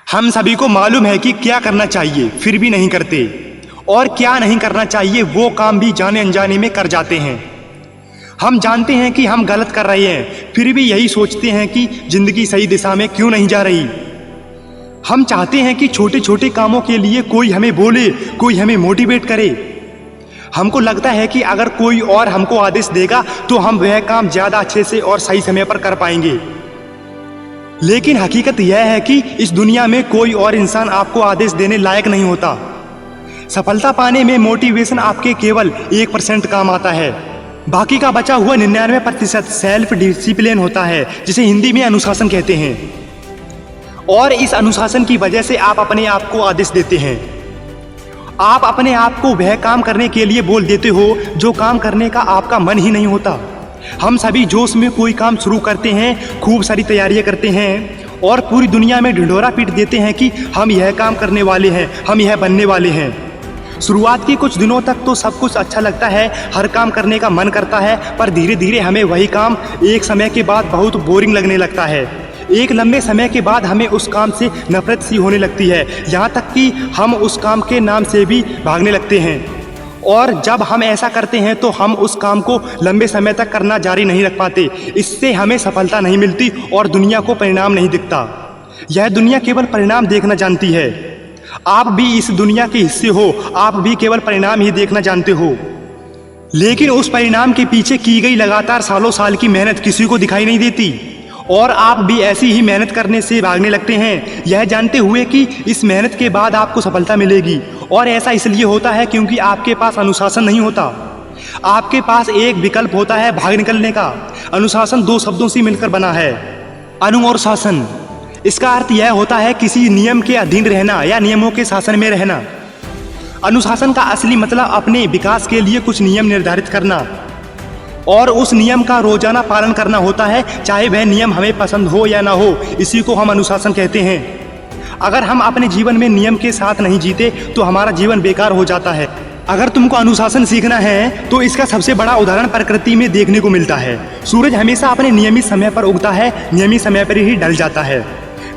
हम सभी को मालूम है कि क्या करना चाहिए फिर भी नहीं करते, और क्या नहीं करना चाहिए वो काम भी जाने अनजाने में कर जाते हैं। हम जानते हैं कि हम गलत कर रहे हैं, फिर भी यही सोचते हैं कि जिंदगी सही दिशा में क्यों नहीं जा रही। हम चाहते हैं कि छोटे छोटे कामों के लिए कोई हमें बोले, कोई हमें मोटिवेट करे। हमको लगता है कि अगर कोई और हमको आदेश देगा तो हम वह काम ज़्यादा अच्छे से और सही समय पर कर पाएंगे। लेकिन हकीकत यह है कि इस दुनिया में कोई और इंसान आपको आदेश देने लायक नहीं होता। सफलता पाने में मोटिवेशन आपके केवल 1% काम आता है। बाकी का बचा हुआ 99% सेल्फ डिसिप्लिन होता है, जिसे हिंदी में अनुशासन कहते हैं। और इस अनुशासन की वजह से आप अपने आप को आदेश देते हैं। आप अपने आप को वह काम करने के लिए बोल देते हो जो काम करने का आपका मन ही नहीं होता। हम सभी जोश में कोई काम शुरू करते हैं, खूब सारी तैयारियां करते हैं और पूरी दुनिया में ढिंढोरा पीट देते हैं कि हम यह काम करने वाले हैं, हम यह बनने वाले हैं। शुरुआत के कुछ दिनों तक तो सब कुछ अच्छा लगता है, हर काम करने का मन करता है, पर धीरे धीरे हमें वही काम एक समय के बाद बहुत बोरिंग लगने लगता है। एक लंबे समय के बाद हमें उस काम से नफरत सी होने लगती है, यहाँ तक कि हम उस काम के नाम से भी भागने लगते हैं। और जब हम ऐसा करते हैं तो हम उस काम को लंबे समय तक करना जारी नहीं रख पाते। इससे हमें सफलता नहीं मिलती और दुनिया को परिणाम नहीं दिखता। यह दुनिया केवल परिणाम देखना जानती है। आप भी इस दुनिया के हिस्से हो, आप भी केवल परिणाम ही देखना जानते हो। लेकिन उस परिणाम के पीछे की गई लगातार सालों साल की मेहनत किसी को दिखाई नहीं देती, और आप भी ऐसी ही मेहनत करने से भागने लगते हैं, यह जानते हुए कि इस मेहनत के बाद आपको सफलता मिलेगी। और ऐसा इसलिए होता है क्योंकि आपके पास अनुशासन नहीं होता। आपके पास एक विकल्प होता है भाग निकलने का। अनुशासन 2 शब्दों से मिलकर बना है, अनु और शासन। इसका अर्थ यह होता है किसी नियम के अधीन रहना या नियमों के शासन में रहना। अनुशासन का असली मतलब अपने विकास के लिए कुछ नियम निर्धारित करना और उस नियम का रोजाना पालन करना होता है, चाहे वह नियम हमें पसंद हो या ना हो। इसी को हम अनुशासन कहते हैं। अगर हम अपने जीवन में नियम के साथ नहीं जीते तो हमारा जीवन बेकार हो जाता है। अगर तुमको अनुशासन सीखना है तो इसका सबसे बड़ा उदाहरण प्रकृति में देखने को मिलता है। सूरज हमेशा अपने नियमित समय पर उगता है, नियमित समय पर ही ढल जाता है।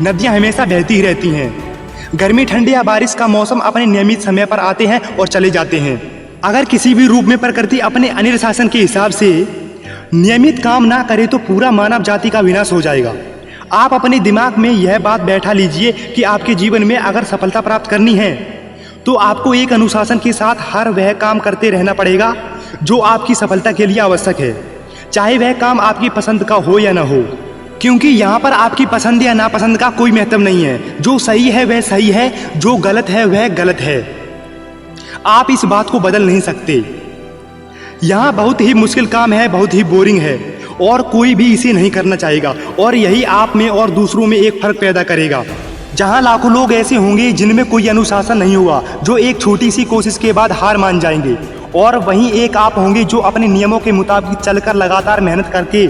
नदियाँ हमेशा बहती ही रहती हैं। गर्मी, ठंडी या बारिश का मौसम अपने नियमित समय पर आते हैं और चले जाते हैं। अगर किसी भी रूप में प्रकृति अपने अनुशासन के हिसाब से नियमित काम ना करे तो पूरा मानव जाति का विनाश हो जाएगा। आप अपने दिमाग में यह बात बैठा लीजिए कि आपके जीवन में अगर सफलता प्राप्त करनी है तो आपको एक अनुशासन के साथ हर वह काम करते रहना पड़ेगा जो आपकी सफलता के लिए आवश्यक है, चाहे वह काम आपकी पसंद का हो या ना हो। क्योंकि यहाँ पर आपकी पसंद या नापसंद का कोई महत्व नहीं है। जो सही है वह सही है, जो गलत है वह गलत है। आप इस बात को बदल नहीं सकते। यहाँ बहुत ही मुश्किल काम है, बहुत ही बोरिंग है और कोई भी इसे नहीं करना चाहेगा, और यही आप में और दूसरों में एक फर्क पैदा करेगा। जहाँ लाखों लोग ऐसे होंगे जिनमें कोई अनुशासन नहीं हुआ, जो एक छोटी सी कोशिश के बाद हार मान जाएंगे, और वहीं एक आप होंगे जो अपने नियमों के मुताबिक चलकर लगातार मेहनत करके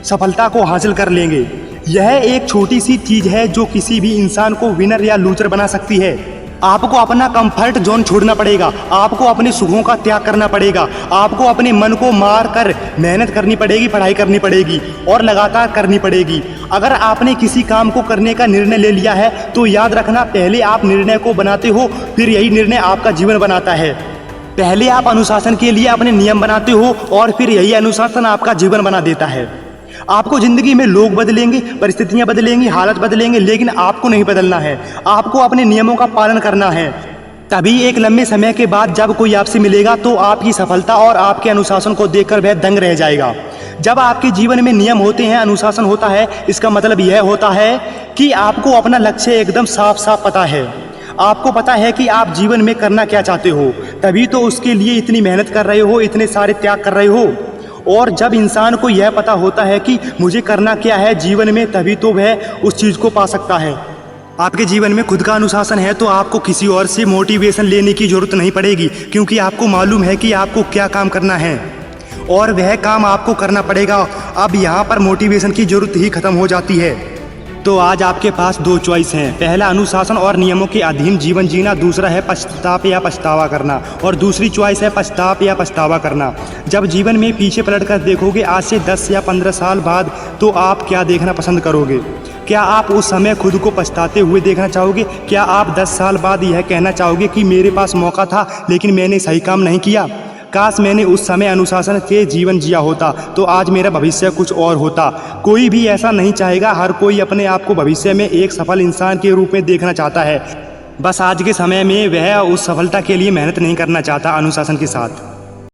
सफलता को हासिल कर लेंगे। यह एक छोटी सी चीज़ है जो किसी भी इंसान को विनर या लूजर बना सकती है। आपको अपना कंफर्ट जोन छोड़ना पड़ेगा, आपको अपने सुखों का त्याग करना पड़ेगा, आपको अपने मन को मार कर मेहनत करनी पड़ेगी, पढ़ाई करनी पड़ेगी और लगातार करनी पड़ेगी। अगर आपने किसी काम को करने का निर्णय ले लिया है तो याद रखना, पहले आप निर्णय को बनाते हो, फिर यही निर्णय आपका जीवन बनाता है। पहले आप अनुशासन के लिए अपने नियम बनाते हो और फिर यही अनुशासन आपका जीवन बना देता है। आपको जिंदगी में लोग बदलेंगे, परिस्थितियां बदलेंगी, हालत बदलेंगे, लेकिन आपको नहीं बदलना है। आपको अपने नियमों का पालन करना है। तभी एक लंबे समय के बाद जब कोई आपसे मिलेगा तो आपकी सफलता और आपके अनुशासन को देखकर वह दंग रह जाएगा। जब आपके जीवन में नियम होते हैं, अनुशासन होता है, इसका मतलब यह होता है कि आपको अपना लक्ष्य एकदम साफ साफ पता है। आपको पता है कि आप जीवन में करना क्या चाहते हो, तभी तो उसके लिए इतनी मेहनत कर रहे हो, इतने सारे त्याग कर रहे हो। और जब इंसान को यह पता होता है कि मुझे करना क्या है जीवन में, तभी तो वह उस चीज़ को पा सकता है। आपके जीवन में खुद का अनुशासन है तो आपको किसी और से मोटिवेशन लेने की ज़रूरत नहीं पड़ेगी, क्योंकि आपको मालूम है कि आपको क्या काम करना है और वह काम आपको करना पड़ेगा। अब यहाँ पर मोटिवेशन की ज़रूरत ही ख़त्म हो जाती है। तो आज आपके पास दो चॉइस हैं। पहला अनुशासन और नियमों के अधीन जीवन जीना, दूसरा है पश्चाताप या पछतावा करना। और दूसरी चॉइस है पश्चाताप या पछतावा करना। जब जीवन में पीछे पलटकर देखोगे आज से 10 या 15 साल बाद, तो आप क्या देखना पसंद करोगे? क्या आप उस समय खुद को पछताते हुए देखना चाहोगे? क्या आप 10 साल बाद यह कहना चाहोगे कि मेरे पास मौका था लेकिन मैंने सही काम नहीं किया? काश मैंने उस समय अनुशासन के जीवन जिया होता तो आज मेरा भविष्य कुछ और होता। कोई भी ऐसा नहीं चाहेगा। हर कोई अपने आप को भविष्य में एक सफल इंसान के रूप में देखना चाहता है। बस आज के समय में वह उस सफलता के लिए मेहनत नहीं करना चाहता अनुशासन के साथ।